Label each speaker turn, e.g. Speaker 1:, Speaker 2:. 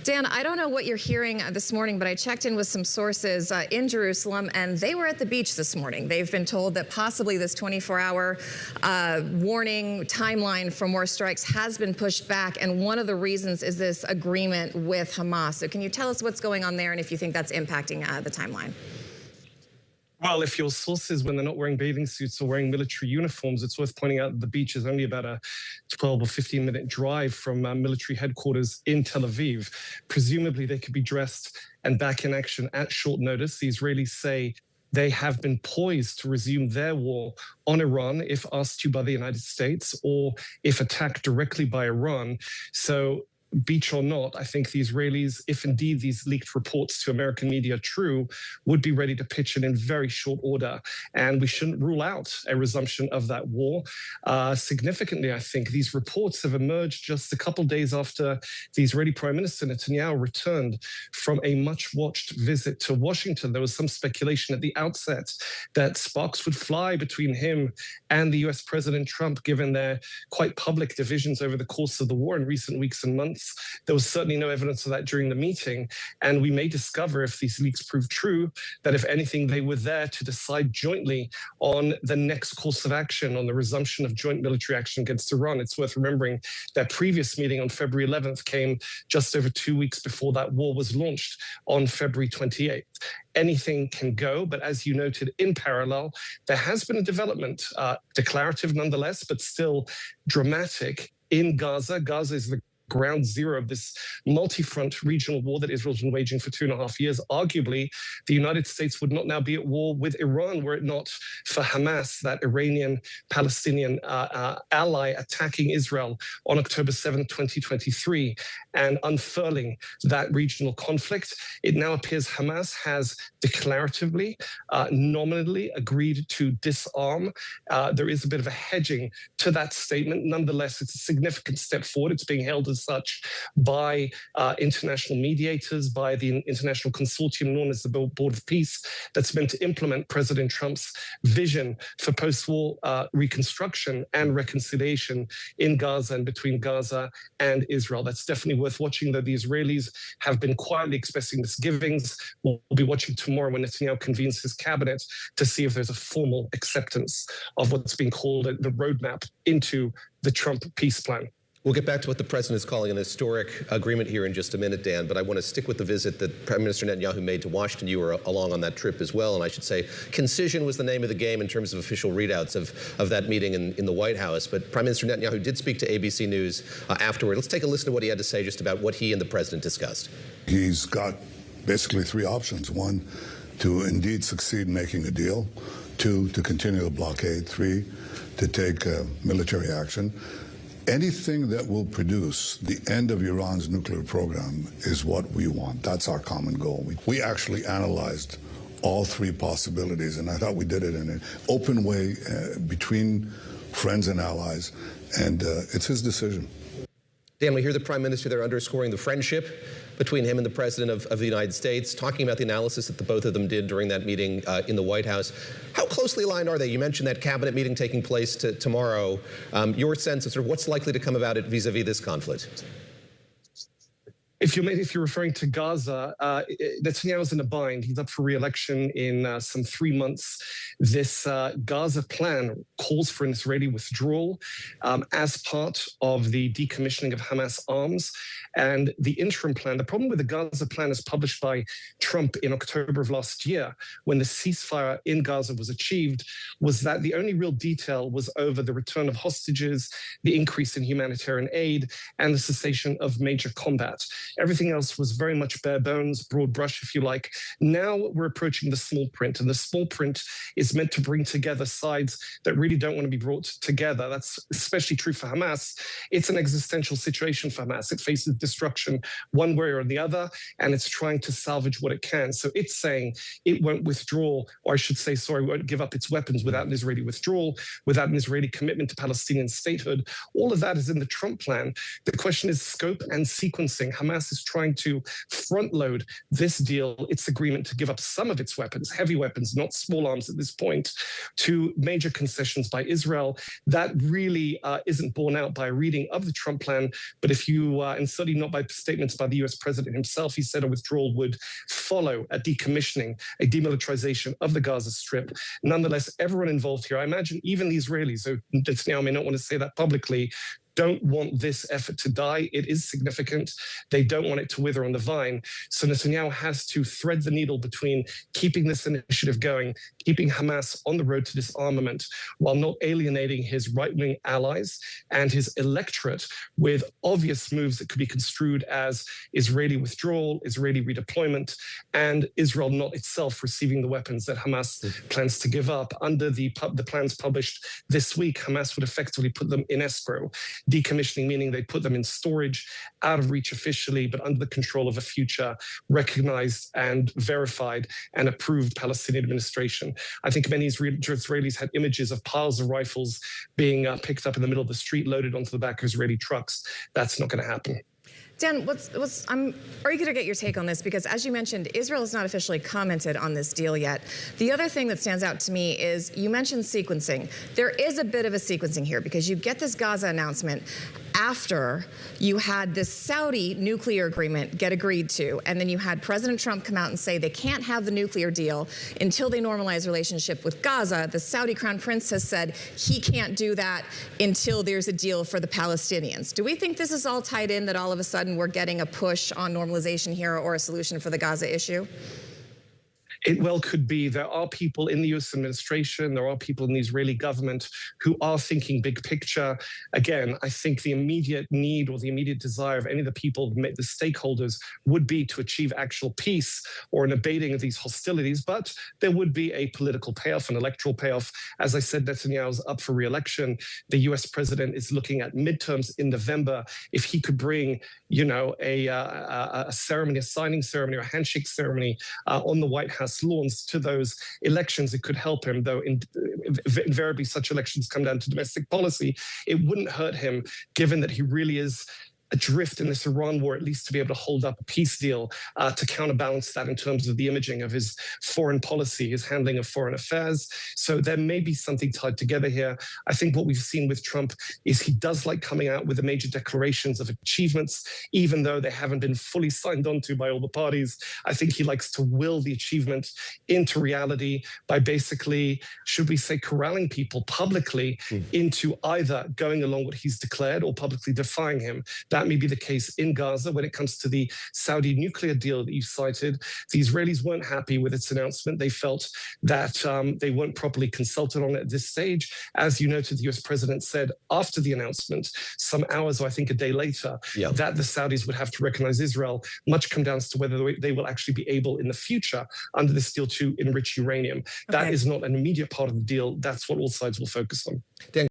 Speaker 1: Dan, I don't know what you're hearing this morning, but I checked in with some sources in Jerusalem, and they were at the beach this morning. They've been told that possibly this 24-hour warning timeline for more strikes has been pushed back, and one of the reasons is this agreement with Hamas. So can you tell us what's going on there and if you think that's impacting the timeline?
Speaker 2: Well, if your sources, when they're not wearing bathing suits or wearing military uniforms, it's worth pointing out that the beach is only about a 12 or 15-minute drive from military headquarters in Tel Aviv. Presumably, they could be dressed and back in action at short notice. The Israelis say they have been poised to resume their war on Iran if asked to by the United States or if attacked directly by Iran. So, beach or not, I think the Israelis, if indeed these leaked reports to American media are true, would be ready to pitch in very short order. And we shouldn't rule out a resumption of that war. Significantly, I think these reports have emerged just a couple days after the Israeli Prime Minister Netanyahu returned from a much-watched visit to Washington. There was some speculation at the outset that sparks would fly between him and the US President Trump, given their quite public divisions over the course of the war in recent weeks and months. There was certainly no evidence of that during the meeting, and we may discover, if these leaks prove true, that if anything, they were there to decide jointly on the next course of action, on the resumption of joint military action against Iran. It's worth remembering that previous meeting on February 11th came just over 2 weeks before that war was launched on February 28th. Anything can go, but as you noted, in parallel, there has been a development, declarative nonetheless, but still dramatic, in Gaza. Gaza is the ground zero of this multi-front regional war that Israel's been waging for 2.5 years. Arguably, the United States would not now be at war with Iran were it not for Hamas, that Iranian Palestinian ally attacking Israel on October 7, 2023, and unfurling that regional conflict. It now appears Hamas has declaratively, nominally agreed to disarm. There is a bit of a hedging to that statement. Nonetheless, it's a significant step forward. It's being held as such by international mediators, by the international consortium known as the Board of Peace, that's meant to implement President Trump's vision for post-war reconstruction and reconciliation in Gaza and between Gaza and Israel. That's definitely worth watching, though the Israelis have been quietly expressing misgivings. We'll be watching tomorrow when Netanyahu convenes his cabinet to see if there's a formal acceptance of what's being called the roadmap into the Trump peace plan.
Speaker 3: We'll get back to what the president is calling an historic agreement here in just a minute, Dan, but I want to stick with the visit that Prime Minister Netanyahu made to Washington. You were along on that trip as well, and I should say concision was the name of the game in terms of official readouts of that meeting in the White House. But Prime Minister Netanyahu did speak to ABC News afterward. Let's take a listen to what he had to say just about what he and the president discussed.
Speaker 4: He's got basically three options. One, to indeed succeed in making a deal. Two, to continue the blockade. Three, to take military action. Anything that will produce the end of Iran's nuclear program is what we want. That's our common goal. We actually analyzed all three possibilities, and I thought we did it in an open way between friends and allies, and it's his decision.
Speaker 3: Dan, we hear the Prime Minister there underscoring the friendship between him and the President of the United States, talking about the analysis that the both of them did during that meeting in the White House. How closely aligned are they? You mentioned that cabinet meeting taking place tomorrow. Your sense of sort of what's likely to come about it vis-a-vis this conflict?
Speaker 2: If you're referring to Gaza, Netanyahu's in a bind. He's up for re-election in some 3 months. This Gaza plan calls for an Israeli withdrawal as part of the decommissioning of Hamas arms. And the interim plan, the problem with the Gaza plan is published by Trump in October of last year, when the ceasefire in Gaza was achieved, was that the only real detail was over the return of hostages, the increase in humanitarian aid, and the cessation of major combat. Everything else was very much bare bones, broad brush, if you like. Now we're approaching the small print, and the small print is meant to bring together sides that really don't want to be brought together. That's especially true for Hamas. It's an existential situation for Hamas. It faces destruction one way or the other, and it's trying to salvage what it can. So it's saying it won't withdraw, or I should say, sorry, won't give up its weapons without an Israeli withdrawal, without an Israeli commitment to Palestinian statehood. All of that is in the Trump plan. The question is scope and sequencing. Hamas Hamas is trying to front load this deal, its agreement to give up some of its weapons, heavy weapons, not small arms at this point, to major concessions by Israel. That really isn't borne out by a reading of the Trump plan. But if you, and certainly not by statements by the US president himself, he said a withdrawal would follow a decommissioning, a demilitarization of the Gaza Strip. Nonetheless, everyone involved here, I imagine even the Israelis, so Netanyahu may not want to say that publicly, don't want this effort to die. It is significant. They don't want it to wither on the vine. So Netanyahu has to thread the needle between keeping this initiative going, keeping Hamas on the road to disarmament, while not alienating his right-wing allies and his electorate with obvious moves that could be construed as Israeli withdrawal, Israeli redeployment, and Israel not itself receiving the weapons that Hamas plans to give up. Under the plans published this week, Hamas would effectively put them in escrow. Decommissioning, meaning they put them in storage, out of reach officially, but under the control of a future recognized and verified and approved Palestinian administration. I think many Israelis had images of piles of rifles being picked up in the middle of the street, loaded onto the back of Israeli trucks. That's not going to happen.
Speaker 1: Dan, are you going to get your take on this? Because as you mentioned, Israel has not officially commented on this deal yet. The other thing that stands out to me is you mentioned sequencing. There is a bit of a sequencing here because you get this Gaza announcement after you had this Saudi nuclear agreement get agreed to, and then you had President Trump come out and say they can't have the nuclear deal until they normalize relationship with Gaza. The Saudi Crown Prince has said he can't do that until there's a deal for the Palestinians. Do we think this is all tied in, that all of a sudden we're getting a push on normalization here or a solution for the Gaza issue?
Speaker 2: It well could be. There are people in the US administration, there are people in the Israeli government who are thinking big picture. Again, I think the immediate need or the immediate desire of any of the people, the stakeholders, would be to achieve actual peace or an abating of these hostilities, but there would be a political payoff, an electoral payoff. As I said, Netanyahu's up for re-election. The US president is looking at midterms in November. If he could bring, a ceremony, a signing ceremony or a handshake ceremony on the White House lawns to those elections, it could help him, though invariably such elections come down to domestic policy. It wouldn't hurt him, given that he really is adrift in this Iran war, at least to be able to hold up a peace deal to counterbalance that in terms of the imaging of his foreign policy, his handling of foreign affairs. So there may be something tied together here. I think what we've seen with Trump is he does like coming out with the major declarations of achievements, even though they haven't been fully signed onto by all the parties. I think he likes to will the achievement into reality by basically, should we say, corralling people publicly into either going along what he's declared or publicly defying him. That may be the case in Gaza when it comes to the Saudi nuclear deal that you cited. The Israelis weren't happy with its announcement. They felt that they weren't properly consulted on it at this stage. As you noted, the US president said after the announcement, some hours or I think a day later, that the Saudis would have to recognize Israel. Much comes down to whether they will actually be able in the future under this deal to enrich uranium. That is not an immediate part of the deal. That's what all sides will focus on.
Speaker 3: Dan